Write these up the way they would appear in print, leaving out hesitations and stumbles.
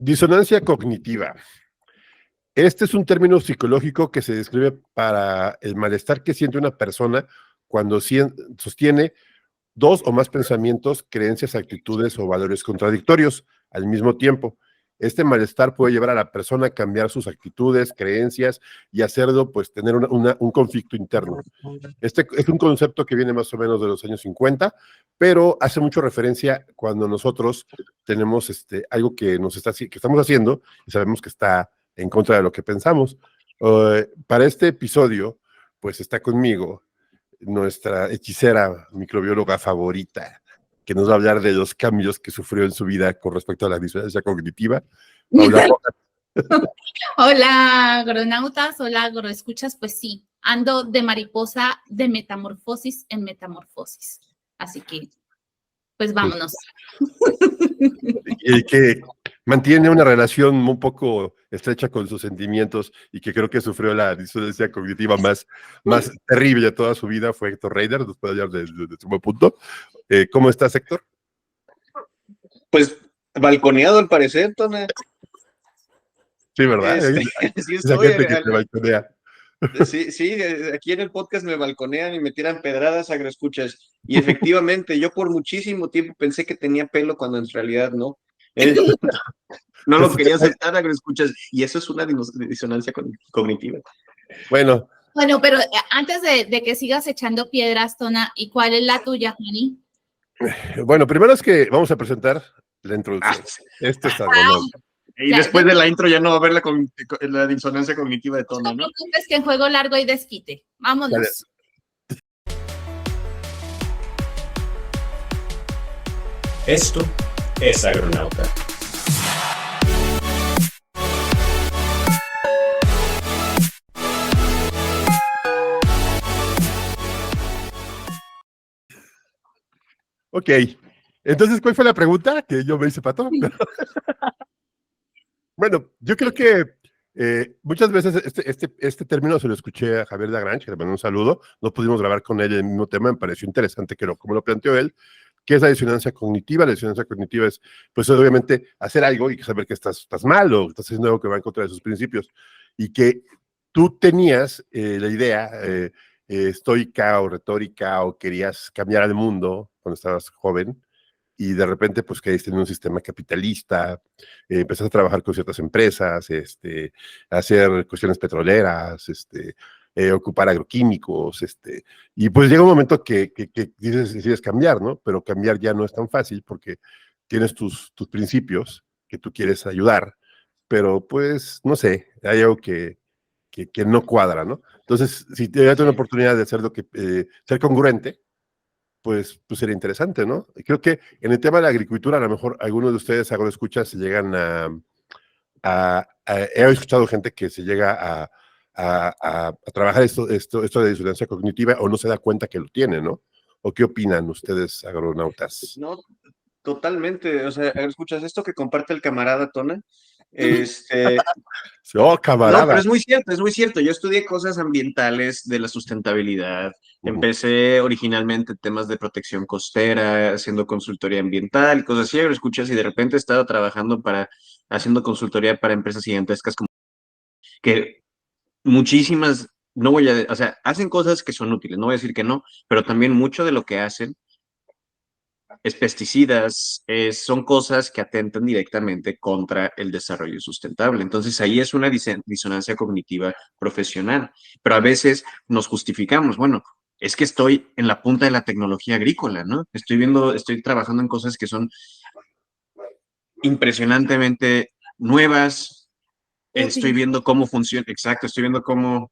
Disonancia cognitiva. Este es un término psicológico que se describe para el malestar que siente una persona cuando sostiene dos o más pensamientos, creencias, actitudes o valores contradictorios al mismo tiempo. Este malestar puede llevar a la persona a cambiar sus actitudes, creencias y hacerlo, pues, tener un conflicto interno. Este es un concepto que viene más o menos de los años 50, pero hace mucho referencia cuando nosotros tenemos algo que que estamos haciendo y sabemos que está en contra de lo que pensamos. Para este episodio, pues está conmigo nuestra hechicera microbióloga favorita, que nos va a hablar de los cambios que sufrió en su vida con respecto a la disonancia cognitiva. Paula Rojas. Hola, agronautas, hola, agroescuchas. Pues sí, ando de mariposa de metamorfosis en metamorfosis. Así que, pues vámonos. Y que mantiene una relación un poco estrecha con sus sentimientos y que creo que sufrió la disonancia cognitiva más terrible de toda su vida fue Héctor Reiner, nos puede hablar de su buen punto. ¿Cómo estás, Héctor? Pues balconeado al parecer, Tona. Sí, ¿verdad? Sí Esa estoy. gente que te balconea. Sí, aquí en el podcast me balconean y me tiran pedradas agroescuchas. Y efectivamente, yo por muchísimo tiempo pensé que tenía pelo cuando en realidad no. No lo quería aceptar, agroescuchas. Y eso es una disonancia cognitiva. Bueno, pero antes de que sigas echando piedras, Tona, ¿y cuál es la tuya, Juani? Bueno, primero es que vamos a presentar la introducción. Este es Agronauta. Y después de la intro ya no va a haber la disonancia cognitiva de Tona, ¿no? No es que en juego largo hay desquite. Vámonos. Dale. Esto es Agronauta. Ok, entonces, ¿cuál fue la pregunta? Que yo me hice pato. Bueno, yo creo que muchas veces este término se lo escuché a Javier Lagrange, que le mando un saludo. No pudimos grabar con él el mismo tema, me pareció interesante como lo planteó él. ¿Qué es la disonancia cognitiva? La disonancia cognitiva es, pues, obviamente, hacer algo y saber que estás mal o estás haciendo algo que va en contra de sus principios. Y que tú tenías la idea estoica o retórica o querías cambiar el mundo cuando estabas joven y de repente, pues, caíste en un sistema capitalista, empezaste a trabajar con ciertas empresas, hacer cuestiones petroleras, ocupar agroquímicos, y pues llega un momento que decides cambiar, ¿no? Pero cambiar ya no es tan fácil porque tienes tus principios que tú quieres ayudar, pero pues, no sé, hay algo que no cuadra, ¿no? Entonces, si te das una oportunidad de hacer ser congruente, pues sería interesante, ¿no? Creo que en el tema de la agricultura, a lo mejor algunos de ustedes agroescuchas se llegan he escuchado gente que se llega a trabajar esto de disonancia cognitiva o no se da cuenta que lo tiene, ¿no? ¿O qué opinan ustedes, agronautas? No, totalmente. O sea, escuchas esto que comparte el camarada Tona. Oh, camarada. No, pero es muy cierto. Yo estudié cosas ambientales de la sustentabilidad. Empecé originalmente temas de protección costera, haciendo consultoría ambiental y cosas así, escuchas, y de repente he estado trabajando haciendo consultoría para empresas gigantescas como que muchísimas, o sea, hacen cosas que son útiles, no voy a decir que no, pero también mucho de lo que hacen es pesticidas, son cosas que atentan directamente contra el desarrollo sustentable. Entonces ahí es una disonancia cognitiva profesional, pero a veces nos justificamos, bueno, es que estoy en la punta de la tecnología agrícola, ¿no? Estoy trabajando en cosas que son impresionantemente nuevas, estoy viendo cómo funciona, exacto, estoy viendo cómo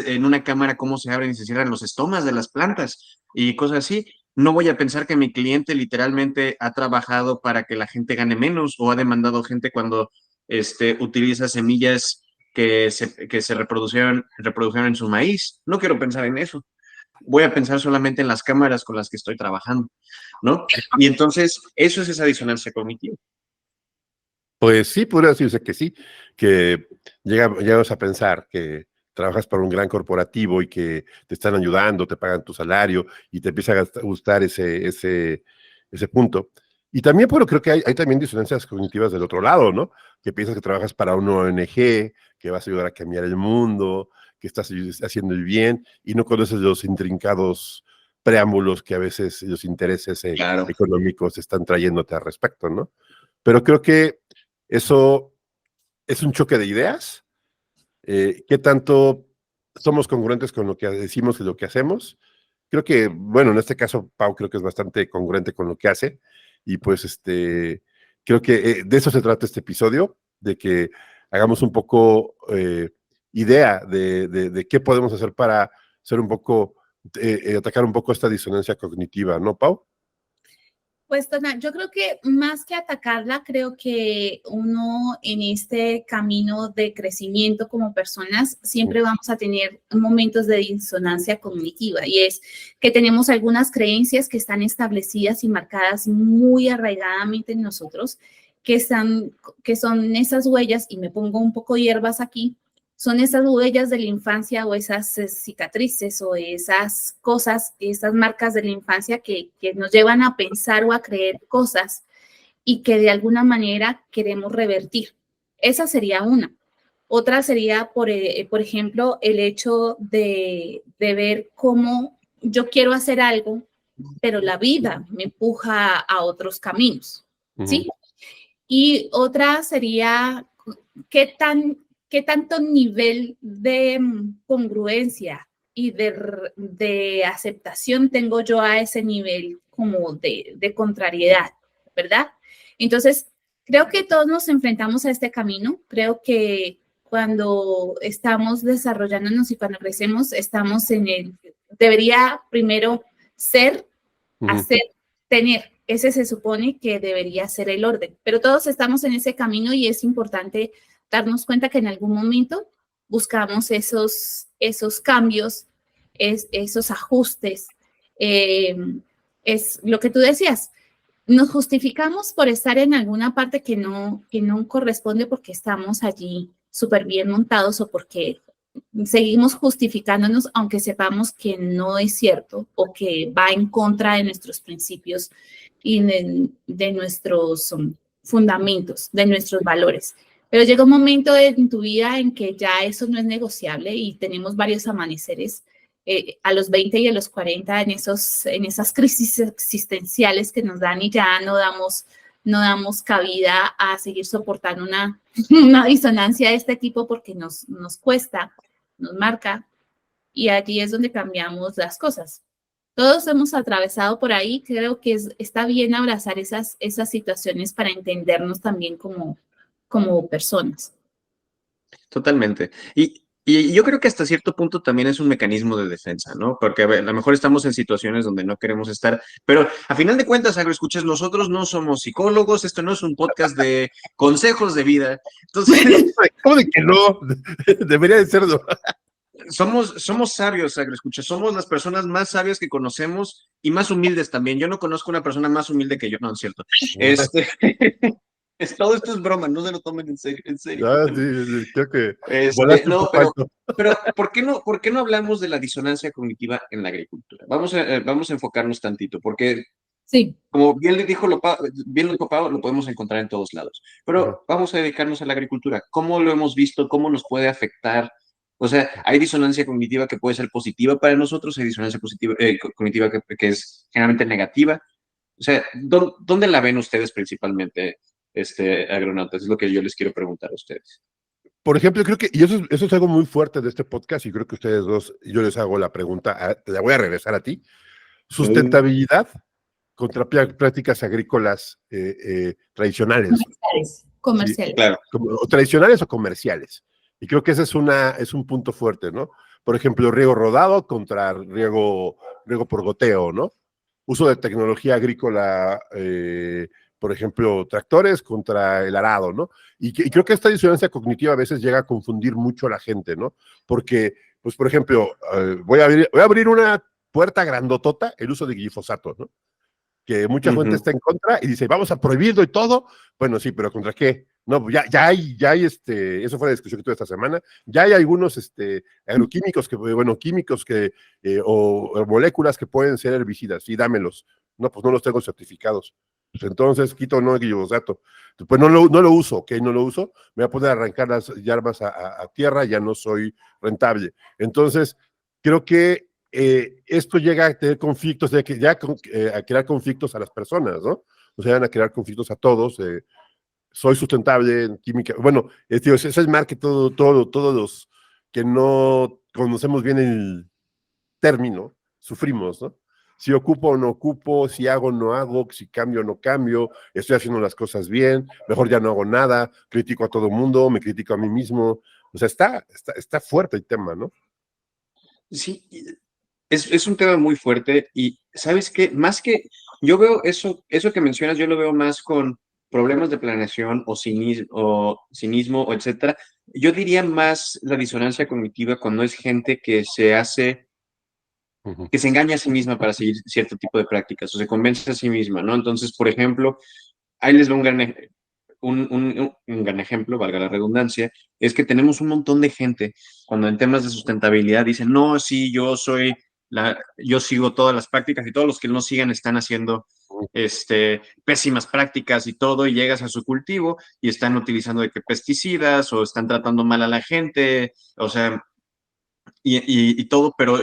en una cámara cómo se abren y se cierran los estomas de las plantas y cosas así. No voy a pensar que mi cliente literalmente ha trabajado para que la gente gane menos o ha demandado gente cuando utiliza semillas que se reprodujeron en su maíz. No quiero pensar en eso. Voy a pensar solamente en las cámaras con las que estoy trabajando, ¿no? Y entonces, eso es esa disonancia cognitiva. Pues sí, podría decirse que sí, que llegamos a pensar que trabajas para un gran corporativo y que te están ayudando, te pagan tu salario y te empieza a gustar ese punto. Y también, bueno, creo que hay también disonancias cognitivas del otro lado, ¿no? Que piensas que trabajas para una ONG, que vas a ayudar a cambiar el mundo, que estás haciendo el bien, y no conoces los intrincados preámbulos que a veces los intereses Claro. económicos están trayéndote al respecto, ¿no? Pero creo que eso es un choque de ideas. ¿Qué tanto somos congruentes con lo que decimos y lo que hacemos? Creo que, bueno, en este caso, Pau creo que es bastante congruente con lo que hace, y pues creo que de eso se trata este episodio, de que hagamos un poco idea de qué podemos hacer para ser un poco, atacar un poco esta disonancia cognitiva, ¿no, Pau? Pues, Tona, yo creo que más que atacarla, creo que uno en este camino de crecimiento como personas siempre vamos a tener momentos de disonancia cognitiva, y es que tenemos algunas creencias que están establecidas y marcadas muy arraigadamente en nosotros, que son esas huellas, y me pongo un poco hierbas aquí, son esas huellas de la infancia o esas cicatrices o esas cosas, esas marcas de la infancia que nos llevan a pensar o a creer cosas y que de alguna manera queremos revertir. Esa sería una. Otra sería, por ejemplo, el hecho de ver cómo yo quiero hacer algo, pero la vida me empuja a otros caminos, ¿sí? Y otra sería qué tanto nivel de congruencia y de aceptación tengo yo a ese nivel como de contrariedad, ¿verdad? Entonces, creo que todos nos enfrentamos a este camino. Creo que cuando estamos desarrollándonos y cuando crecemos, estamos debería primero ser, hacer, tener. Ese se supone que debería ser el orden, pero todos estamos en ese camino y es importante darnos cuenta que en algún momento buscamos esos cambios, esos ajustes. Es lo que tú decías, nos justificamos por estar en alguna parte que no corresponde porque estamos allí súper bien montados o porque seguimos justificándonos aunque sepamos que no es cierto o que va en contra de nuestros principios y de nuestros fundamentos, de nuestros valores. Pero llega un momento en tu vida en que ya eso no es negociable y tenemos varios amaneceres a los 20 y a los 40 en esas crisis existenciales que nos dan y ya no damos cabida a seguir soportando una disonancia de este tipo porque nos cuesta, nos marca, y allí es donde cambiamos las cosas. Todos hemos atravesado por ahí, creo que está bien abrazar esas situaciones para entendernos también como personas. Totalmente. Y yo creo que hasta cierto punto también es un mecanismo de defensa, ¿no? Porque a lo mejor estamos en situaciones donde no queremos estar, pero a final de cuentas, agroescuchas, nosotros no somos psicólogos, esto no es un podcast de consejos de vida. Entonces, ¿cómo de que no? Debería de serlo. Somos sabios, agroescuchas, somos las personas más sabias que conocemos y más humildes también. Yo no conozco una persona más humilde que yo, no, es cierto. Todo esto es broma, no se lo tomen en serio. Ah, sí, creo que no, pero ¿por qué no hablamos de la disonancia cognitiva en la agricultura? Vamos a enfocarnos tantito, porque sí, como bien lo dijo Pau, lo podemos encontrar en todos lados. Pero vamos a dedicarnos a la agricultura. ¿Cómo lo hemos visto? ¿Cómo nos puede afectar? O sea, hay disonancia cognitiva que puede ser positiva para nosotros, hay disonancia cognitiva que es generalmente negativa. O sea, ¿dónde la ven ustedes principalmente, agronautas? Es lo que yo les quiero preguntar a ustedes. Por ejemplo, creo que, y eso es algo muy fuerte de este podcast, y creo que ustedes dos, yo les hago la pregunta, te la voy a regresar a ti. Sustentabilidad contra prácticas agrícolas tradicionales. Comerciales. Sí, claro. O tradicionales o comerciales. Y creo que ese es un punto fuerte, ¿no? Por ejemplo, riego rodado contra riego por goteo, ¿no? Uso de tecnología agrícola, por ejemplo, tractores contra el arado, ¿no? Y creo que esta disonancia cognitiva a veces llega a confundir mucho a la gente, ¿no? Porque, pues, por ejemplo, voy a abrir una puerta grandotota, el uso de glifosato, ¿no? Que mucha gente está en contra y dice, vamos a prohibirlo y todo. Bueno, sí, pero ¿contra qué? No, ya hay eso fue la discusión que tuve esta semana, ya hay algunos agroquímicos químicos o moléculas que pueden ser herbicidas, sí, dámelos. No, pues no los tengo certificados. Pues entonces quito no el glifosato. Pues no lo uso, ¿ok? No lo uso, me voy a poder arrancar las hierbas a tierra, ya no soy rentable. Entonces, creo que esto llega a tener conflictos, a crear conflictos a las personas, ¿no? O sea, van a crear conflictos a todos. Soy sustentable en química. Bueno, ese es mal que todos los que no conocemos bien el término, sufrimos, ¿no? Si ocupo o no ocupo, si hago o no hago, si cambio o no cambio, estoy haciendo las cosas bien, mejor ya no hago nada, critico a todo el mundo, me critico a mí mismo. O sea, está fuerte el tema, ¿no? Sí, es un tema muy fuerte y ¿sabes qué? Más que yo veo eso que mencionas, yo lo veo más con problemas de planeación cinismo o etcétera. Yo diría más la disonancia cognitiva cuando es gente que Uh-huh. que se engaña a sí misma para seguir cierto tipo de prácticas o se convence a sí misma, ¿no? Entonces, por ejemplo, ahí les va un gran ejemplo, valga la redundancia, es que tenemos un montón de gente cuando en temas de sustentabilidad dicen, no, sí, yo sigo todas las prácticas y todos los que no sigan están haciendo pésimas prácticas y todo, y llegas a su cultivo y están utilizando de que pesticidas o están tratando mal a la gente, o sea, y todo, pero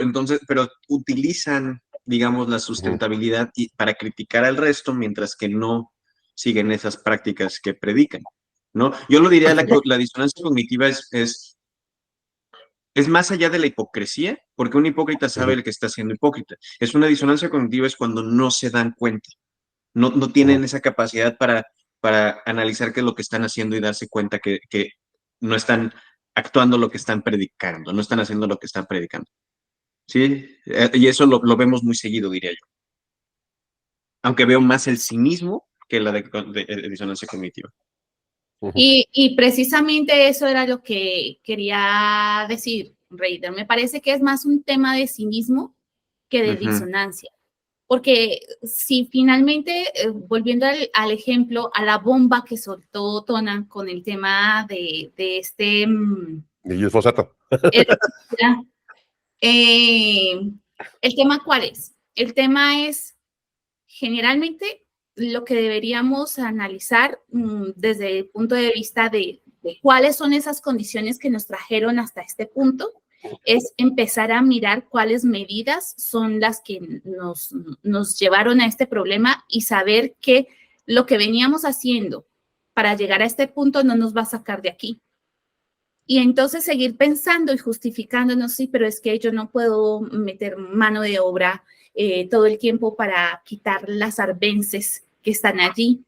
utilizan, digamos, la Uh-huh. sustentabilidad para criticar al resto, mientras que no siguen esas prácticas que predican, ¿no? Yo lo diría, la disonancia cognitiva es más allá de la hipocresía, porque un hipócrita sabe Uh-huh. el que está siendo hipócrita. Es una disonancia cognitiva es cuando no se dan cuenta, no Uh-huh. tienen esa capacidad para analizar qué es lo que están haciendo y darse cuenta que no están actuando lo que están predicando, no están haciendo lo que están predicando. Sí, y eso lo vemos muy seguido, diría yo. Aunque veo más el cinismo que la de disonancia cognitiva. Uh-huh. Y precisamente eso era lo que quería decir, Reider. Me parece que es más un tema de cinismo que de disonancia. Porque si finalmente, volviendo al ejemplo, a la bomba que soltó Tona con el tema de este... Y el fosfato. ¿El tema cuál es? El tema es generalmente lo que deberíamos analizar desde el punto de vista de cuáles son esas condiciones que nos trajeron hasta este punto, es empezar a mirar cuáles medidas son las que nos llevaron a este problema y saber que lo que veníamos haciendo para llegar a este punto no nos va a sacar de aquí. Y entonces seguir pensando y justificándonos, sí, pero es que yo no puedo meter mano de obra todo el tiempo para quitar las arbences que están allí,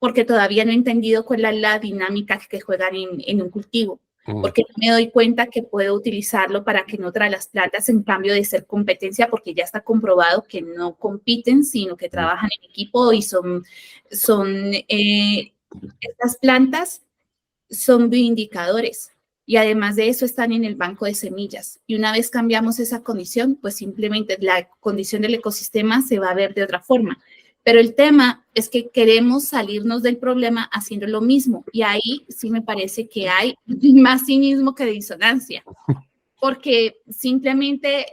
porque todavía no he entendido cuál es la dinámica que juegan en un cultivo, porque no me doy cuenta que puedo utilizarlo para que en otras las plantas, en cambio de ser competencia, porque ya está comprobado que no compiten, sino que trabajan en equipo y estas plantas son bioindicadores y además de eso están en el banco de semillas. Y una vez cambiamos esa condición, pues simplemente la condición del ecosistema se va a ver de otra forma. Pero el tema es que queremos salirnos del problema haciendo lo mismo y ahí sí me parece que hay más cinismo que disonancia, porque simplemente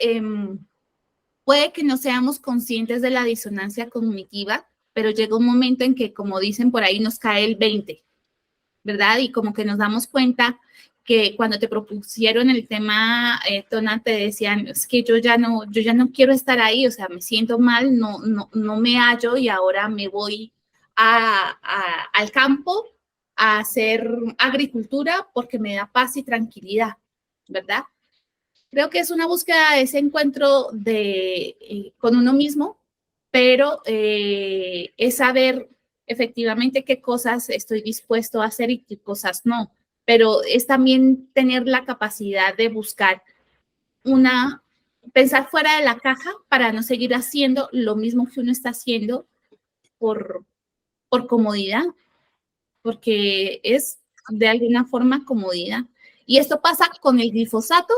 puede que no seamos conscientes de la disonancia cognitiva, pero llega un momento en que, como dicen por ahí, nos cae el 20, ¿verdad? Y como que nos damos cuenta que cuando te propusieron el tema, Tona, te decían, es que yo ya no quiero estar ahí, o sea, me siento mal, no me hallo y ahora me voy al campo a hacer agricultura porque me da paz y tranquilidad, ¿verdad? Creo que es una búsqueda de ese encuentro con uno mismo, pero es saber efectivamente qué cosas estoy dispuesto a hacer y qué cosas no. Pero es también tener la capacidad de buscar pensar fuera de la caja para no seguir haciendo lo mismo que uno está haciendo por comodidad, porque es de alguna forma comodidad. Y esto pasa con el glifosato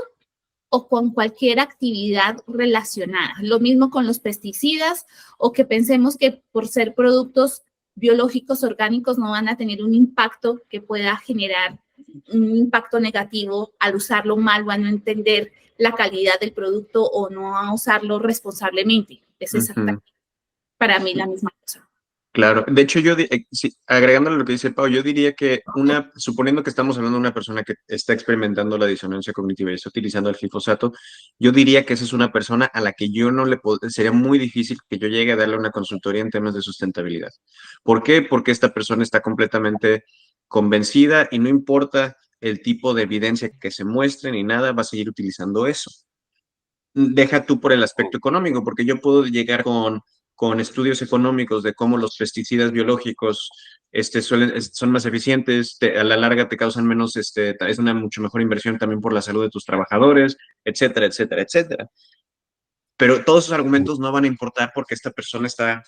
o con cualquier actividad relacionada. Lo mismo con los pesticidas o que pensemos que por ser productos biológicos orgánicos no van a tener un impacto que pueda generar un impacto negativo al usarlo mal o a no entender la calidad del producto o no a usarlo responsablemente. Es exactamente para mí la misma cosa. Claro, de hecho sí, agregándole lo que dice Pau, yo diría que suponiendo que estamos hablando de una persona que está experimentando la disonancia cognitiva y está utilizando el glifosato, yo diría que esa es una persona a la que yo no sería muy difícil que yo llegue a darle una consultoría en temas de sustentabilidad. ¿Por qué? Porque esta persona está completamente convencida y no importa el tipo de evidencia que se muestre ni nada, va a seguir utilizando eso. Deja tú por el aspecto económico, porque yo puedo llegar con estudios económicos de cómo los pesticidas biológicos son más eficientes, a la larga te causan menos, es una mucho mejor inversión también por la salud de tus trabajadores, etcétera, etcétera, etcétera. Pero todos esos argumentos no van a importar porque esta persona está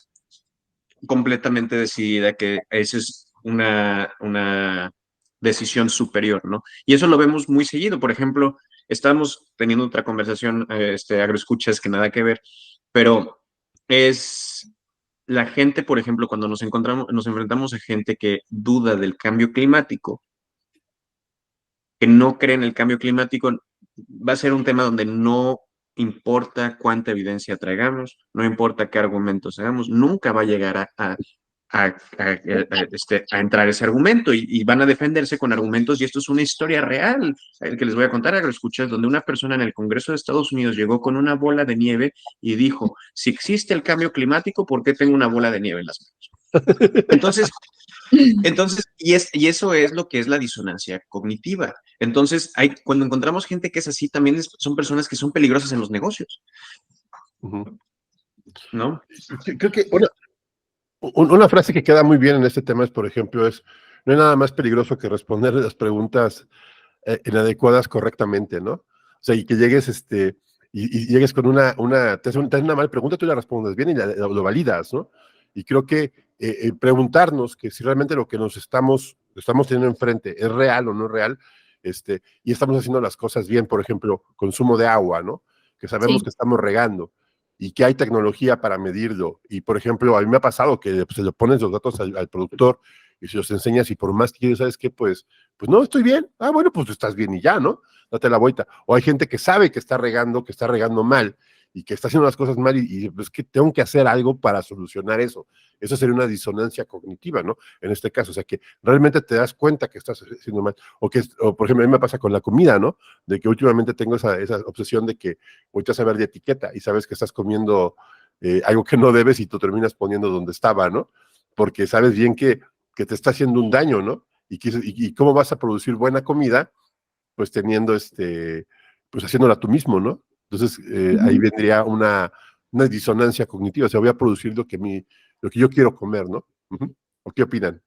completamente decidida que esa es una decisión superior, ¿no? Y eso lo vemos muy seguido. Por ejemplo, estamos teniendo otra conversación, agroescuchas, que nada que ver, pero es la gente, por ejemplo, cuando nos enfrentamos a gente que duda del cambio climático, que no cree en el cambio climático, va a ser un tema donde no importa cuánta evidencia traigamos, no importa qué argumentos hagamos, nunca va a llegar a entrar ese argumento y van a defenderse con argumentos, y esto es una historia real, el que les voy a contar, agroescuchas, donde una persona en el Congreso de Estados Unidos llegó con una bola de nieve y dijo, si existe el cambio climático, ¿por qué tengo una bola de nieve en las manos? Entonces, y eso es lo que es la disonancia cognitiva. Entonces, cuando encontramos gente que es así, también son personas que son peligrosas en los negocios, ¿no? Creo que una frase que queda muy bien en este tema es, por ejemplo, no hay nada más peligroso que responder las preguntas inadecuadas correctamente, ¿no? O sea, y que llegues, y llegues con te hacen una mala pregunta, tú la respondes bien y lo validas, ¿no? Y creo que preguntarnos que si realmente lo que estamos teniendo enfrente es real o no es real, y estamos haciendo las cosas bien, por ejemplo, consumo de agua, ¿no? Que sabemos que estamos regando y que hay tecnología para medirlo. Y, por ejemplo, a mí me ha pasado que se le pones los datos al productor y se los enseñas y por más que quieres, ¿sabes qué? Pues no, estoy bien. Ah, bueno, pues estás bien y ya, ¿no? Date la vuelta. O hay gente que sabe que está regando mal y que está haciendo las cosas mal y pues que tengo que hacer algo para solucionar eso. Eso sería una disonancia cognitiva, ¿no? En este caso, o sea, que realmente te das cuenta que estás haciendo mal. O, por ejemplo, a mí me pasa con la comida, ¿no? De que últimamente tengo esa obsesión de que voy a saber de etiqueta y sabes que estás comiendo algo que no debes y tú terminas poniendo donde estaba, ¿no? Porque sabes bien que te está haciendo un daño, ¿no? Y cómo vas a producir buena comida, pues teniendo pues haciéndola tú mismo, ¿no? Entonces, ahí vendría una disonancia cognitiva, o sea, voy a producir lo que yo quiero comer, ¿no? ¿O qué opinan?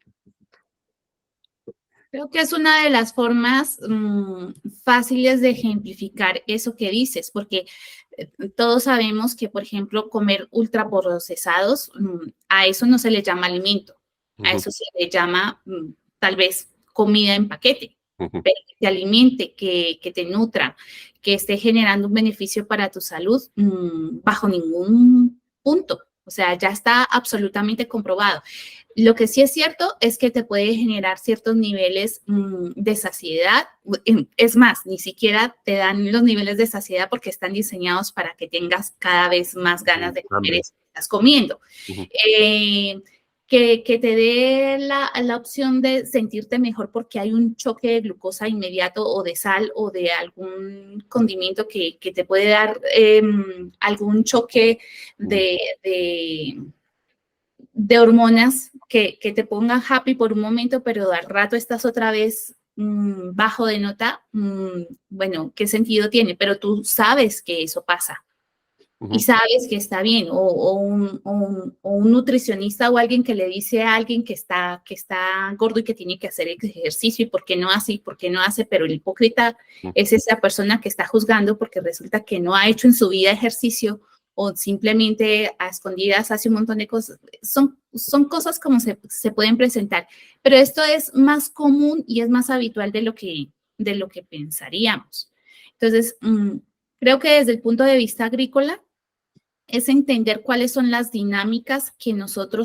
Creo que es una de las formas fáciles de ejemplificar eso que dices, porque todos sabemos que, por ejemplo, comer ultraprocesados, a eso no se le llama alimento, a eso se le llama tal vez comida en paquete, pero que te alimente, que te nutra, que esté generando un beneficio para tu salud bajo ningún punto. O sea, ya está absolutamente comprobado. Lo que sí es cierto es que te puede generar ciertos niveles de saciedad. Es más, ni siquiera te dan los niveles de saciedad porque están diseñados para que tengas cada vez más ganas de comer eso que estás comiendo. Que te dé la opción de sentirte mejor porque hay un choque de glucosa inmediato o de sal o de algún condimento que te puede dar algún choque de hormonas que te pongan happy por un momento, pero al rato estás otra vez bajo de nota. Bueno, ¿qué sentido tiene? Pero tú sabes que eso pasa. Y sabes que está bien, o un nutricionista o alguien que le dice a alguien que está gordo y que tiene que hacer ejercicio y por qué no hace, pero el hipócrita es esa persona que está juzgando porque resulta que no ha hecho en su vida ejercicio o simplemente a escondidas hace un montón de cosas. Son cosas como se pueden presentar, pero esto es más común y es más habitual de lo que pensaríamos. Entonces, creo que desde el punto de vista agrícola, es entender cuáles son las dinámicas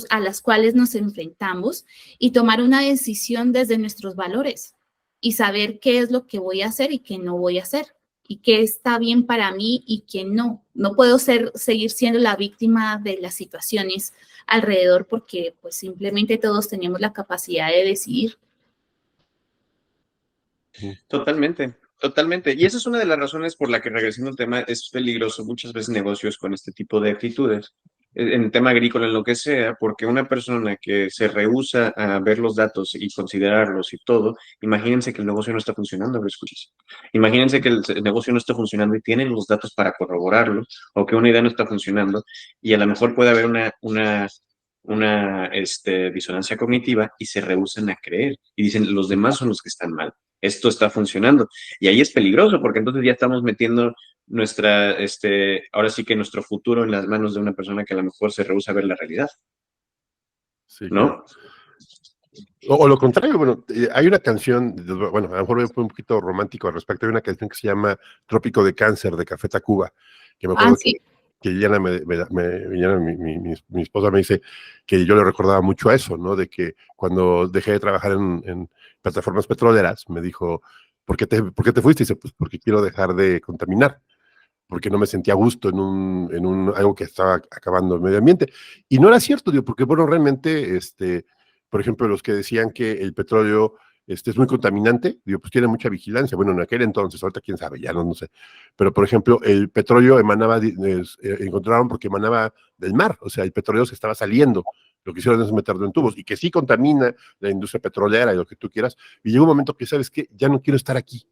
a las cuales nos enfrentamos y tomar una decisión desde nuestros valores y saber qué es lo que voy a hacer y qué no voy a hacer. y qué está bien para mí y qué no. No puedo seguir siendo la víctima de las situaciones alrededor porque pues simplemente todos tenemos la capacidad de decidir. Totalmente, totalmente. Y esa es una de las razones por la que, regresando al tema, es peligroso muchas veces negocios con este tipo de actitudes, en el tema agrícola, en lo que sea, porque una persona que se rehúsa a ver los datos y considerarlos y todo, imagínense que el negocio no está funcionando, ¿lo escuchas? Imagínense que el negocio no está funcionando y tienen los datos para corroborarlo, o que una idea no está funcionando, y a lo mejor puede haber una disonancia cognitiva y se rehusan a creer y dicen, los demás son los que están mal, esto está funcionando. Y ahí es peligroso porque entonces ya estamos metiendo ahora sí que nuestro futuro en las manos de una persona que a lo mejor se rehúsa a ver la realidad, Sí, ¿no? claro. O lo contrario, bueno, hay una canción, bueno, a lo mejor fue un poquito romántico al respecto, hay una canción que se llama Trópico de Cáncer de Café Tacuba, que me acuerdo Sí. que Liliana, mi esposa me dice que yo le recordaba mucho a eso, ¿no? De que cuando dejé de trabajar en plataformas petroleras, me dijo, ¿por qué te fuiste? Y dice, pues porque quiero dejar de contaminar, porque no me sentía a gusto en algo que estaba acabando el medio ambiente. Y no era cierto, digo, porque bueno, realmente, por ejemplo, los que decían que el petróleo es muy contaminante, digo, pues tiene mucha vigilancia. Bueno, en aquel entonces, ahorita quién sabe, ya no sé. Pero, por ejemplo, el petróleo encontraron porque emanaba del mar, o sea, el petróleo se estaba saliendo. Lo que hicieron es meterlo en tubos y que sí contamina la industria petrolera y lo que tú quieras. Y llegó un momento que, ¿sabes qué? Ya no quiero estar aquí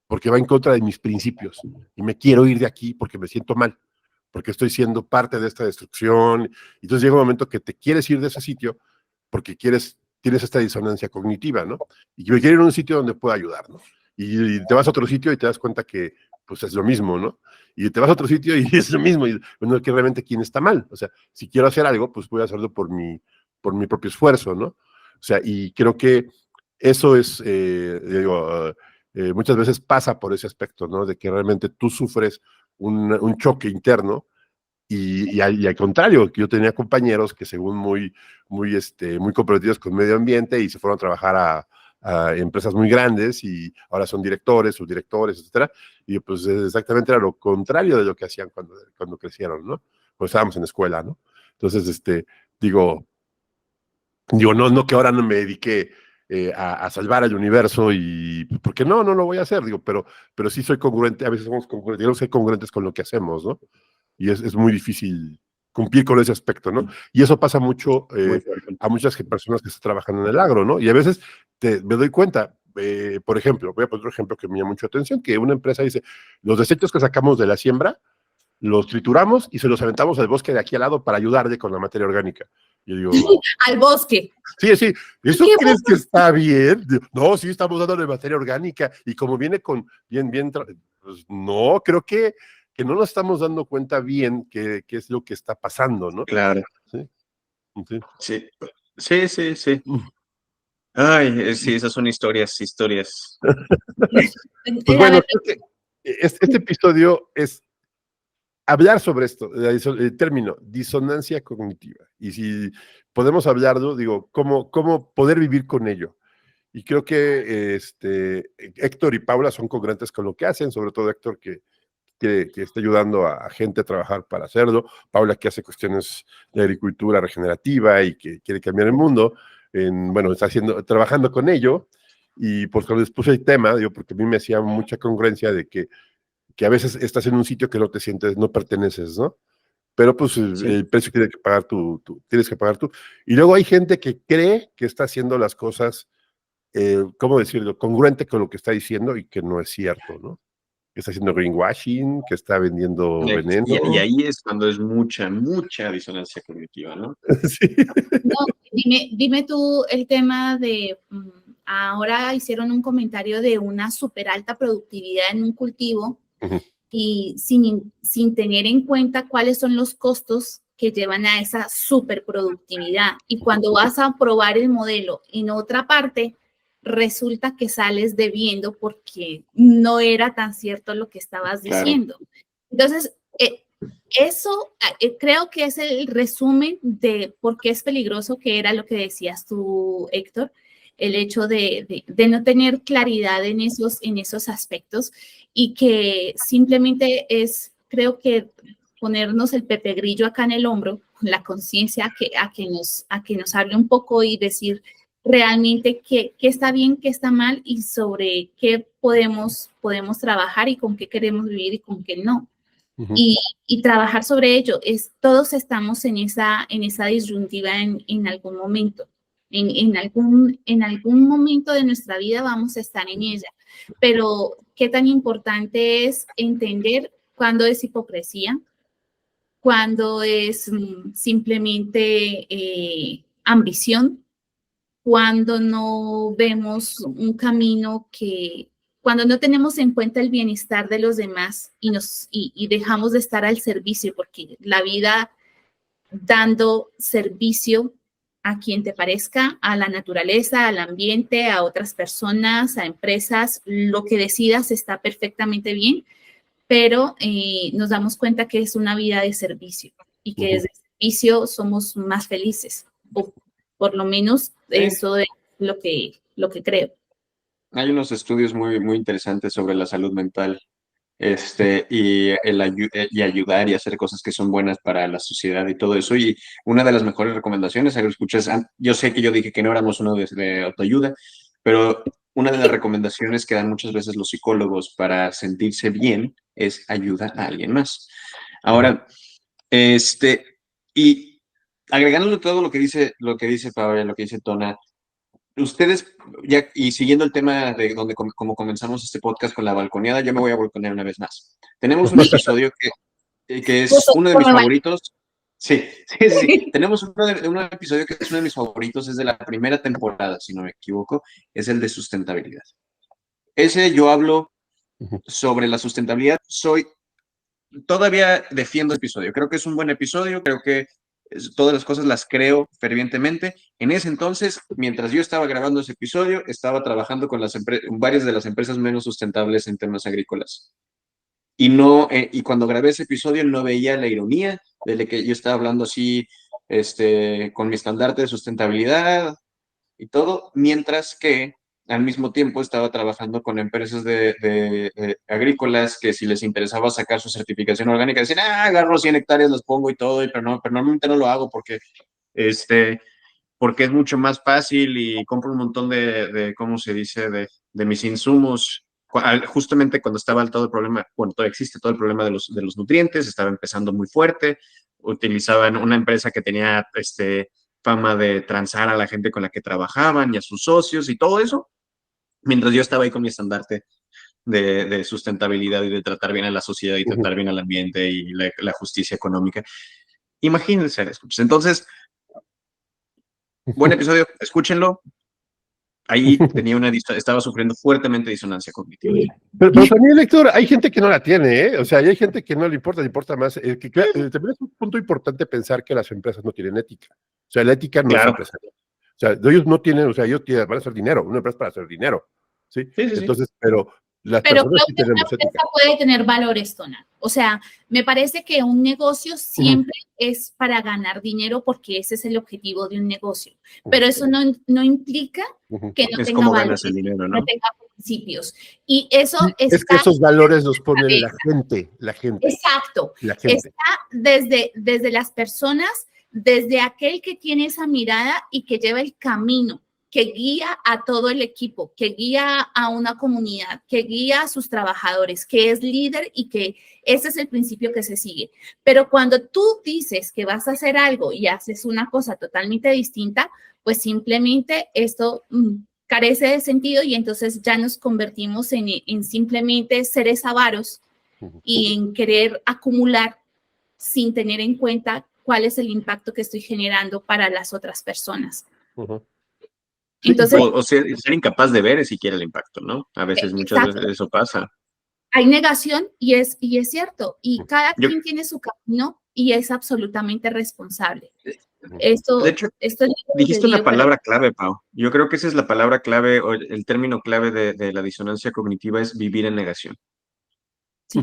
porque va en contra de mis principios y me quiero ir de aquí porque me siento mal, porque estoy siendo parte de esta destrucción. Y entonces llega un momento que te quieres ir de ese sitio porque tienes esta disonancia cognitiva, ¿no? Y me quiero ir a un sitio donde pueda ayudar, ¿no? Y te vas a otro sitio y te das cuenta que pues es lo mismo, ¿no? Y te vas a otro sitio y es lo mismo, y bueno, que realmente quién está mal. O sea, si quiero hacer algo, pues voy a hacerlo por mi propio esfuerzo, ¿no? O sea, y creo que eso es, digo, muchas veces pasa por ese aspecto, ¿no? De que realmente tú sufres un choque interno y al contrario, que yo tenía compañeros que según muy comprometidos con el medio ambiente y se fueron a trabajar a empresas muy grandes y ahora son directores, subdirectores, etcétera, y pues exactamente era lo contrario de lo que hacían cuando crecieron, ¿no? Cuando estábamos en escuela, ¿no? Entonces, digo, no que ahora no me dedique a salvar al universo y porque no lo voy a hacer, digo, pero sí soy congruente, a veces somos congruentes, digamos, ser congruentes con lo que hacemos, ¿no? Y es muy difícil cumplir con ese aspecto, ¿no? Y eso pasa mucho a muchas personas que están trabajando en el agro, ¿no? Y a veces me doy cuenta, por ejemplo, voy a poner otro ejemplo que me llama mucho atención, que una empresa dice, los desechos que sacamos de la siembra, los trituramos y se los aventamos al bosque de aquí al lado para ayudarle con la materia orgánica. Y yo digo, Al bosque. sí, ¿eso ¿Qué crees que está bien? No, sí, estamos dándole materia orgánica y como viene con pues no, creo que no nos estamos dando cuenta bien qué es lo que está pasando, ¿no? Claro. Sí, sí. Sí. Ay, sí, esas son historias. Pues bueno, creo que este episodio es hablar sobre esto, el término disonancia cognitiva. Y si podemos hablarlo, digo, cómo poder vivir con ello. Y creo que Héctor y Paula son congruentes con lo que hacen, sobre todo Héctor que está ayudando a gente a trabajar para hacerlo, Paula que hace cuestiones de agricultura regenerativa y que quiere cambiar el mundo, bueno, está trabajando con ello, y pues cuando les puse el tema, digo, porque a mí me hacía mucha congruencia de que a veces estás en un sitio que no te sientes, no perteneces, ¿no? Pero pues el precio que tienes que pagar tú. Y luego hay gente que cree que está haciendo las cosas, ¿cómo decirlo?, congruente con lo que está diciendo y que no es cierto, ¿no? Que está haciendo greenwashing, que está vendiendo veneno. Y ahí es cuando es mucha disonancia cognitiva, ¿no? Sí. No, dime tú el tema de, ahora hicieron un comentario de una súper alta productividad en un cultivo y sin tener en cuenta cuáles son los costos que llevan a esa súper productividad. Y cuando vas a probar el modelo en otra parte, resulta que sales debiendo porque no era tan cierto lo que estabas diciendo. Entonces, eso creo que es el resumen de por qué es peligroso, que era lo que decías tú, Héctor, el hecho de no tener claridad en esos aspectos y que simplemente es, creo que ponernos el Pepe Grillo acá en el hombro, la conciencia a que nos hable un poco y decir realmente qué está bien, qué está mal y sobre qué podemos trabajar y con qué queremos vivir y con qué no. Ujú. Y trabajar sobre ello. Todos estamos en esa disyuntiva en algún momento. En algún momento de nuestra vida vamos a estar en ella. Pero qué tan importante es entender cuándo es hipocresía, cuándo es simplemente ambición, cuando no vemos un camino cuando no tenemos en cuenta el bienestar de los demás y dejamos de estar al servicio, porque la vida dando servicio a quien te parezca, a la naturaleza, al ambiente, a otras personas, a empresas, lo que decidas está perfectamente bien, pero nos damos cuenta que es una vida de servicio y que desde el servicio somos más felices, o por lo menos eso es lo que creo. Hay unos estudios muy interesantes sobre la salud mental, y ayudar y hacer cosas que son buenas para la sociedad y todo eso. Y una de las mejores recomendaciones, escuchas, yo sé que yo dije que no éramos uno de autoayuda, pero una de las recomendaciones que dan muchas veces los psicólogos para sentirse bien es ayuda a alguien más. Ahora, y agregándole todo lo que dice Pablo, lo que dice Tona, ustedes, ya, y siguiendo el tema de donde como comenzamos este podcast con la balconeada, yo me voy a balconear una vez más. Tenemos un episodio que es uno de mis favoritos. Sí, sí, sí, sí. Tenemos un episodio que es uno de mis favoritos, es de la primera temporada, si no me equivoco, es el de sustentabilidad. Ese yo hablo sobre la sustentabilidad, todavía defiendo el episodio, creo que es un buen episodio, creo que todas las cosas las creo fervientemente. En ese entonces, mientras yo estaba grabando ese episodio, estaba trabajando con varias de las empresas menos sustentables en temas agrícolas. Y no, y cuando grabé ese episodio no veía la ironía de que yo estaba hablando así, con mi estandarte de sustentabilidad y todo, mientras que al mismo tiempo estaba trabajando con empresas de agrícolas que si les interesaba sacar su certificación orgánica, decían, agarro 100 hectáreas, los pongo y todo, pero normalmente no lo hago porque es mucho más fácil y compro un montón ¿cómo se dice?, de mis insumos. Justamente cuando estaba todo el problema, bueno, todavía existe todo el problema de los nutrientes, estaba empezando muy fuerte, utilizaban una empresa que tenía fama de transar a la gente con la que trabajaban y a sus socios y todo eso, mientras yo estaba ahí con mi estandarte de sustentabilidad y de tratar bien a la sociedad y tratar bien al ambiente y la justicia económica. Imagínense, entonces, buen episodio, escúchenlo. Ahí estaba sufriendo fuertemente disonancia cognitiva. Pero también, Héctor, hay gente que no la tiene, ¿eh? O sea, hay gente que no le importa más. También es un punto importante pensar que las empresas no tienen ética. O sea, la ética no es empresarial. O sea, ellos no tienen, o sea, van a hacer dinero, una empresa para hacer dinero. ¿Sí? Entonces, pero las personas sí tenemos ética. Puede tener valores, Tona. O sea, me parece que un negocio siempre es para ganar dinero porque ese es el objetivo de un negocio. Pero eso no implica que no tenga valores, el dinero, ¿no? Tenga principios. Y eso es que esos valores los pone la gente. Exacto. La gente. Está desde las personas, desde aquel que tiene esa mirada y que lleva el camino, que guía a todo el equipo, que guía a una comunidad, que guía a sus trabajadores, que es líder y que ese es el principio que se sigue. Pero cuando tú dices que vas a hacer algo y haces una cosa totalmente distinta, pues simplemente esto carece de sentido y entonces ya nos convertimos en simplemente seres avaros y en querer acumular sin tener en cuenta cuál es el impacto que estoy generando para las otras personas. Entonces, o ser incapaz de ver siquiera el impacto, ¿no? A veces, muchas veces eso pasa. Hay negación y es cierto, y cada quien tiene su camino y es absolutamente responsable. De hecho, dijiste una palabra clave, Pau. Yo creo que esa es la palabra clave, o el término clave de la disonancia cognitiva es vivir en negación. Sí.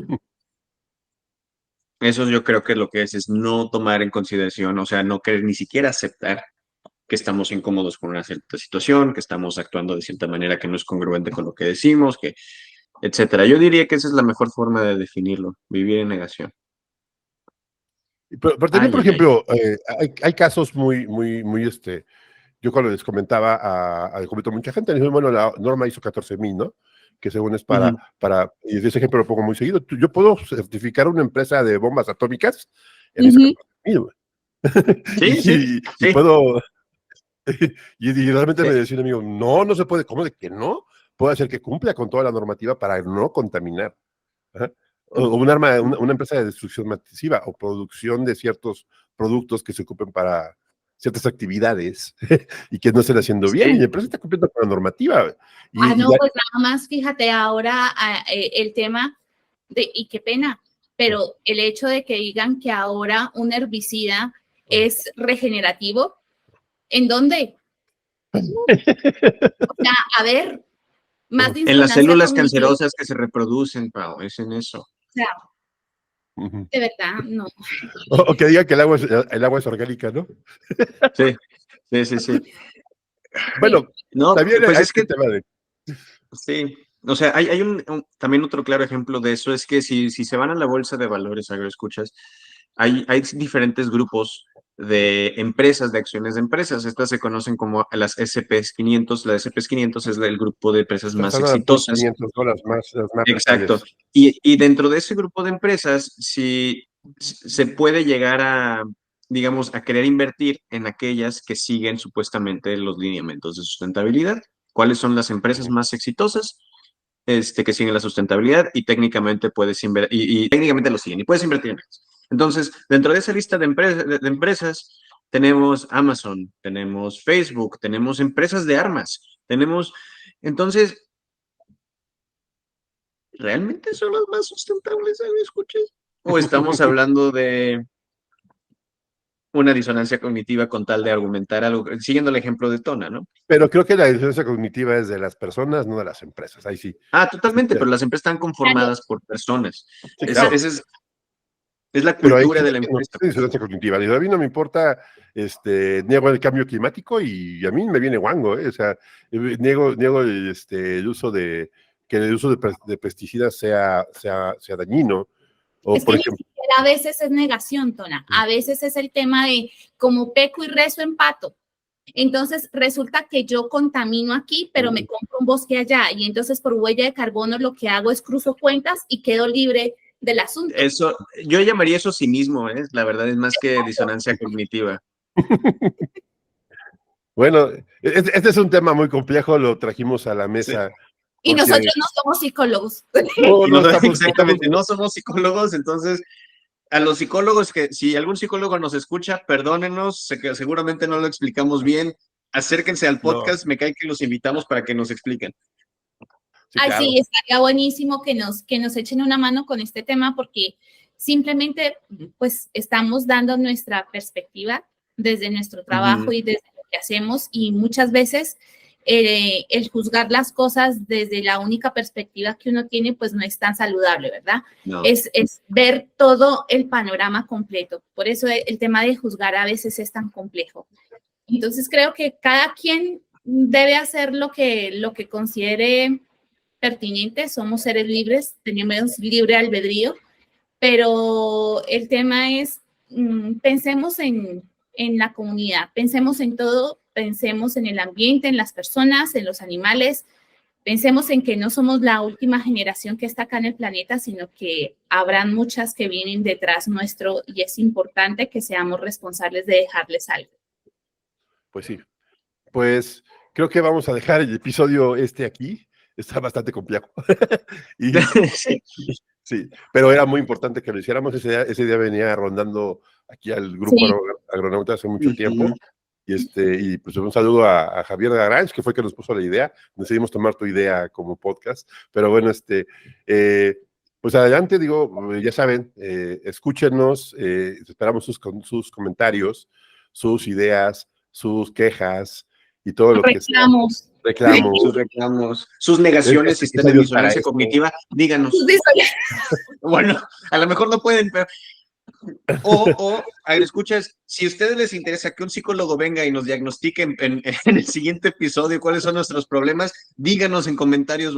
Eso yo creo que lo que es no tomar en consideración, o sea, no querer ni siquiera aceptar que estamos incómodos con una cierta situación, que estamos actuando de cierta manera que no es congruente con lo que decimos, que, etcétera. Yo diría que esa es la mejor forma de definirlo, vivir en negación. Pero también, por ejemplo, hay casos yo cuando les comentaba a mucha gente, les digo, bueno, la norma ISO 14000, ¿no? Que según es y ese ejemplo lo pongo muy seguido. Yo puedo certificar una empresa de bombas atómicas en ISO 14000. Sí. Y puedo, y realmente me decía un amigo, no se puede, ¿cómo de que no? Puede hacer que cumpla con toda la normativa para no contaminar. Ajá. O una empresa de destrucción masiva o producción de ciertos productos que se ocupen para ciertas actividades y que no estén haciendo bien, y la empresa está cumpliendo con la normativa. Pues nada más, fíjate, ahora el tema y qué pena, pero el hecho de que digan que ahora un herbicida es regenerativo, ¿en dónde? O sea, a ver, más de en las células cognitiva. cancerosas que se reproducen, Pau, es en eso. O sea, de verdad, no. O que diga que el agua es orgánica, ¿no? Sí. Bueno, no, también pues hay es que tema de... Sí, o sea, hay también otro claro ejemplo de eso, es que si se van a la bolsa de valores, agroescuchas, hay diferentes grupos de empresas, de acciones de empresas. Estas se conocen como las S&P 500. La S&P 500 es el grupo de empresas más Están a exitosas. $500 más, las más Exacto. rentables. Y dentro de ese grupo de empresas, si se puede llegar a, digamos, a querer invertir en aquellas que siguen supuestamente los lineamientos de sustentabilidad. ¿Cuáles son las empresas más exitosas que siguen la sustentabilidad? Y técnicamente puedes invertir, y técnicamente lo siguen, y puedes invertir en ellas. Entonces, dentro de esa lista de empresas, tenemos Amazon, tenemos Facebook, tenemos empresas de armas, entonces, ¿realmente son las más sustentables, escuchas? ¿O estamos hablando de una disonancia cognitiva con tal de argumentar algo, siguiendo el ejemplo de Tona, ¿no? Pero creo que la disonancia cognitiva es de las personas, no de las empresas. Ahí sí. Totalmente, pero las empresas están conformadas por personas. Sí, claro. Es la Pero hay cultura de la gente que no empresa. tiene disonancia cognitiva. Digo, a mí no me importa, niego el cambio climático y a mí me viene guango, o sea, niego el uso de pesticidas sea dañino. O, es por que ejemplo, a veces es negación, Tona. A veces es el tema de como peco y rezo empato. Entonces resulta que yo contamino aquí, pero me compro un bosque allá. Y entonces por huella de carbono lo que hago es cruzo cuentas y quedo libre del asunto. Eso, yo llamaría eso cinismo, la verdad es más que disonancia cognitiva. Bueno, este es un tema muy complejo, lo trajimos a la mesa. Sí. Y nosotros no somos psicólogos. Exactamente, no somos psicólogos, entonces a los psicólogos si algún psicólogo nos escucha, perdónenos, seguramente no lo explicamos bien, acérquense al podcast, me cae que los invitamos para que nos expliquen. Sí, claro. Sí, estaría buenísimo que nos echen una mano con este tema porque simplemente pues estamos dando nuestra perspectiva desde nuestro trabajo y desde lo que hacemos y muchas veces el juzgar las cosas desde la única perspectiva que uno tiene pues no es tan saludable, ¿verdad? No. Es ver todo el panorama completo. Por eso el tema de juzgar a veces es tan complejo. Entonces creo que cada quien debe hacer lo que considere pertinente, somos seres libres, tenemos libre albedrío, pero el tema es, pensemos en la comunidad, pensemos en todo, pensemos en el ambiente, en las personas, en los animales, pensemos en que no somos la última generación que está acá en el planeta, sino que habrán muchas que vienen detrás nuestro y es importante que seamos responsables de dejarles algo. Pues sí, pues creo que vamos a dejar el episodio aquí. Está bastante complejo. Sí, pero era muy importante que lo hiciéramos. Ese día venía rondando aquí al grupo Agronauta hace mucho tiempo. Y pues un saludo a Javier Granch, que fue el que nos puso la idea. Decidimos tomar tu idea como podcast. Pero bueno, pues adelante, digo, ya saben, escúchenos, esperamos sus comentarios, sus ideas, sus quejas y todo lo que sea. Reclamos, sus negaciones, si están en disonancia cognitiva, díganos. Bueno, a lo mejor no pueden, pero O escuchas, si a ustedes les interesa que un psicólogo venga y nos diagnostique en el siguiente episodio cuáles son nuestros problemas, díganos en comentarios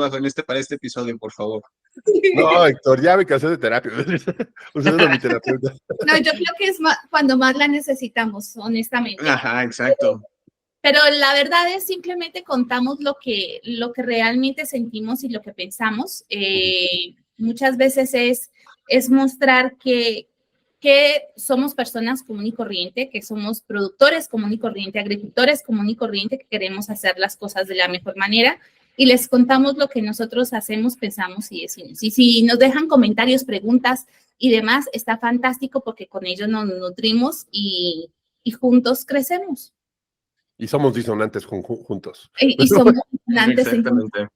para este episodio, por favor. No, Héctor, ya me cansé de terapia. Usted es mi terapeuta. No, yo creo que es cuando más la necesitamos, honestamente. Ajá, exacto. Pero la verdad es simplemente contamos lo que realmente sentimos y lo que pensamos. Muchas veces es mostrar que somos personas común y corriente, que somos productores común y corriente, agricultores común y corriente, que queremos hacer las cosas de la mejor manera y les contamos lo que nosotros hacemos, pensamos y decimos. Y si nos dejan comentarios, preguntas y demás, está fantástico porque con ellos nos nutrimos y juntos crecemos. Y somos disonantes juntos. Y somos disonantes. Exactamente.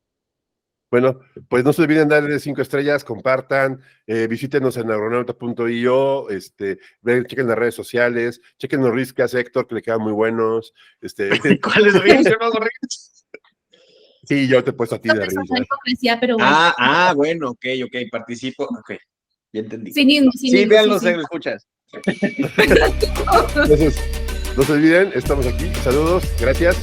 Bueno, pues no se olviden darle 5 estrellas, compartan, visítenos en agronauta.io, chequen las redes sociales, chequen los reels que hace Héctor, que le quedan muy buenos. ¿Cuáles reels? Sí, yo te he puesto a ti de No, reels. hipocresía, pero bueno. Bueno, ok, participo, ok, ya entendí. Sí, véanlos, sí. escuchas. Entonces, no se olviden, estamos aquí, saludos, gracias.